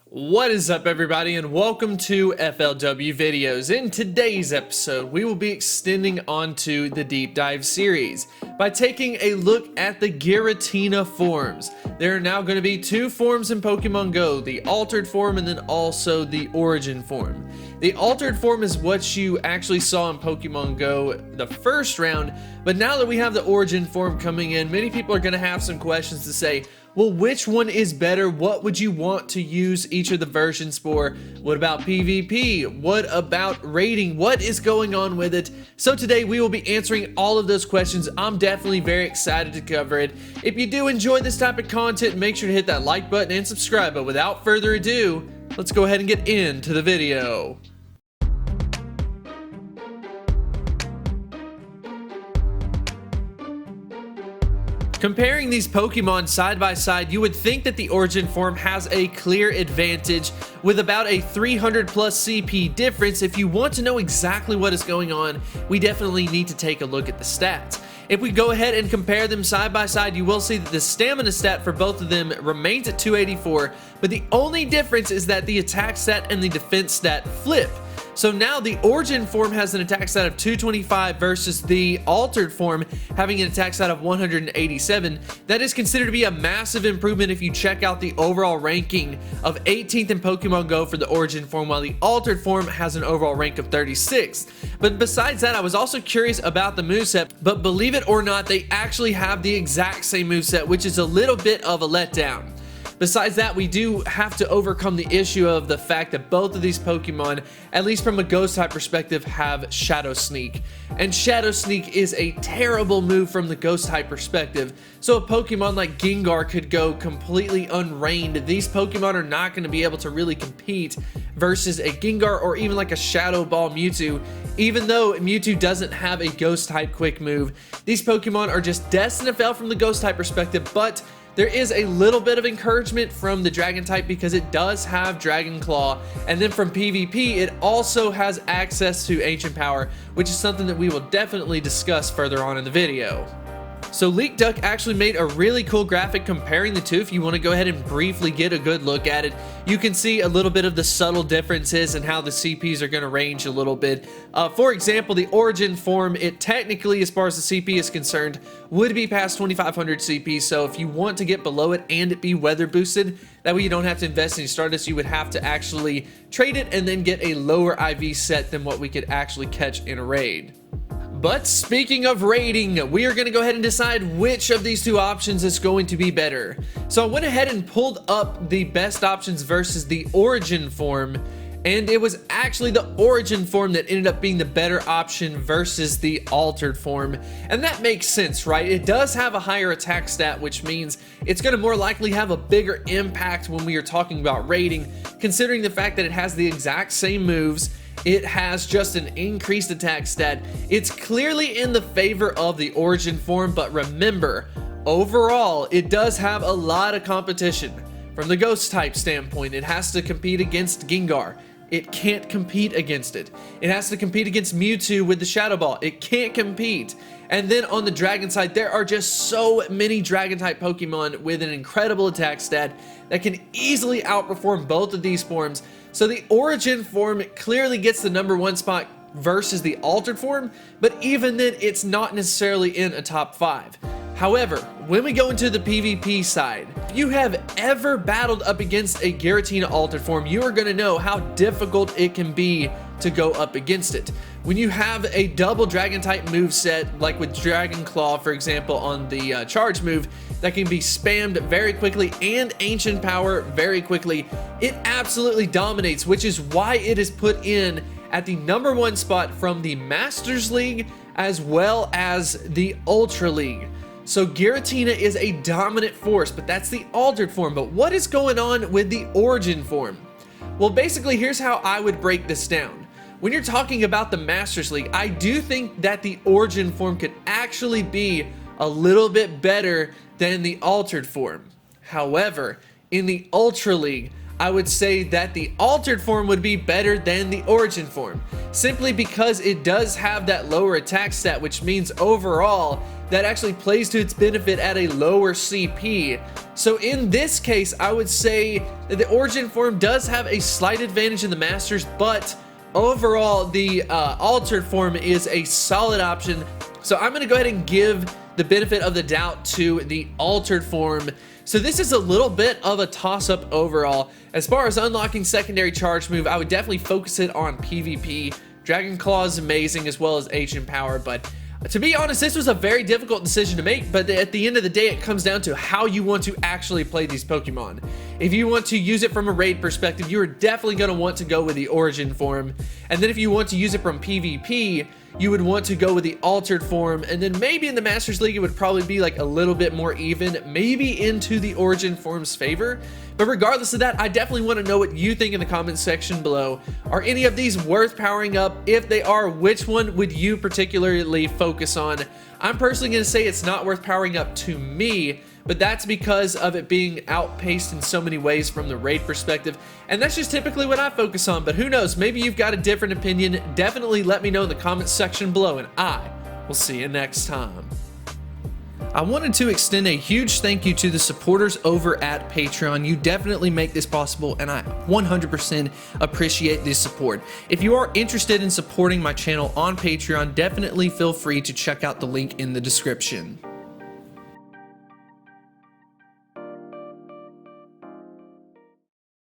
What is up, everybody, and welcome to FLW Videos. In today's episode, we will be extending onto the deep dive series by taking a look at the Giratina forms. There are now going to be two forms in Pokemon Go, the altered form and then also the origin form. The altered form is what you actually saw in Pokemon Go the first round, but now that we have the origin form coming in, many people are going to have some questions to say, well, which one is better? What would you want to use each of the versions for? What about PvP? What about rating? What is going on with it? So today we will be answering all of those questions. I'm definitely very excited to cover it. If you do enjoy this type of content, make sure to hit that like button and subscribe. But without further ado, let's go ahead and get into the video. Comparing these Pokemon side by side, you would think that the origin form has a clear advantage with about a 300 plus CP difference. If you want to know exactly what is going on, we definitely need to take a look at the stats. If we go ahead and compare them side by side, you will see that the stamina stat for both of them remains at 284, but the only difference is that the attack stat and the defense stat flip. So now the origin form has an attack stat of 225 versus the altered form having an attack stat of 187. That is considered to be a massive improvement if you check out the overall ranking of 18th in Pokemon Go for the origin form, while the altered form has an overall rank of 36th. But besides that, I was also curious about the moveset, but believe it or not, they actually have the exact same moveset, which is a little bit of a letdown. Besides that, we do have to overcome the issue of the fact that both of these Pokemon, at least from a Ghost type perspective, have Shadow Sneak. And Shadow Sneak is a terrible move from the Ghost type perspective. So a Pokemon like Gengar could go completely unreined. These Pokemon are not going to be able to really compete versus a Gengar or even like a Shadow Ball Mewtwo. Even though Mewtwo doesn't have a Ghost type quick move, these Pokemon are just destined to fail from the Ghost type perspective, but there is a little bit of encouragement from the Dragon type because it does have Dragon Claw, and then from PvP it also has access to Ancient Power, which is something that we will definitely discuss further on in the video. So LeakDuck actually made a really cool graphic comparing the two. If you want to go ahead and briefly get a good look at it, you can see a little bit of the subtle differences and how the CPs are going to range a little bit. For example, the origin form, it technically, as far as the CP is concerned, would be past 2500 CP. So if you want to get below it and it be weather boosted, that way you don't have to invest in Stardust, you would have to actually trade it and then get a lower IV set than what we could actually catch in a raid. But speaking of rating, we are going to go ahead and decide which of these two options is going to be better. So I went ahead and pulled up the best options versus the origin form, and it was actually the origin form that ended up being the better option versus the altered form. And that makes sense, right? It does have a higher attack stat, which means it's going to more likely have a bigger impact when we are talking about rating, considering the fact that it has the exact same moves. It has just an increased attack stat. It's clearly in the favor of the origin form, but remember, overall, it does have a lot of competition. From the Ghost type standpoint, it has to compete against Gengar. It can't compete against it. It has to compete against Mewtwo with the Shadow Ball. It can't compete. And then on the Dragon side, there are just so many Dragon type Pokemon with an incredible attack stat that can easily outperform both of these forms. So the origin form clearly gets the #1 spot versus the altered form, but even then it's not necessarily in a top 5. However, when we go into the PvP side, if you have ever battled up against a Giratina altered form, you are going to know how difficult it can be to go up against it. When you have a double Dragon type moveset, like with Dragon Claw, for example, on the charge move, that can be spammed very quickly and Ancient Power very quickly, it absolutely dominates, which is why it is put in at the #1 spot from the Masters League as well as the Ultra League. So Giratina is a dominant force, but that's the altered form. But what is going on with the origin form? Well, basically, here's how I would break this down. When you're talking about the Masters League, I do think that the origin form could actually be a little bit better than the altered form. However, in the Ultra League, I would say that the altered form would be better than the origin form, simply because it does have that lower attack stat, which means overall that actually plays to its benefit at a lower CP. So in this case, I would say that the Origin form does have a slight advantage in the Masters, but overall, the Altered form is a solid option. So I'm going to go ahead and give the benefit of the doubt to the Altered form. So this is a little bit of a toss-up overall. As far as unlocking secondary charge move, I would definitely focus it on PvP. Dragon Claw is amazing, as well as Ancient Power, but to be honest, this was a very difficult decision to make, but at the end of the day, it comes down to how you want to actually play these Pokemon. If you want to use it from a raid perspective, you're definitely going to want to go with the Origin form. And then if you want to use it from PvP, you would want to go with the Altered form. And then maybe in the Masters League, it would probably be like a little bit more even, maybe into the Origin form's favor. But regardless of that, I definitely want to know what you think in the comments section below. Are any of these worth powering up? If they are, which one would you particularly focus on? I'm personally going to say it's not worth powering up to me, but that's because of it being outpaced in so many ways from the raid perspective, and that's just typically what I focus on. But who knows, maybe you've got a different opinion. Definitely let me know in the comments section below, and I will see you next time. I wanted to extend a huge thank you to the supporters over at Patreon. You definitely make this possible, and I 100% appreciate this support. If you are interested in supporting my channel on Patreon, definitely feel free to check out the link in the description.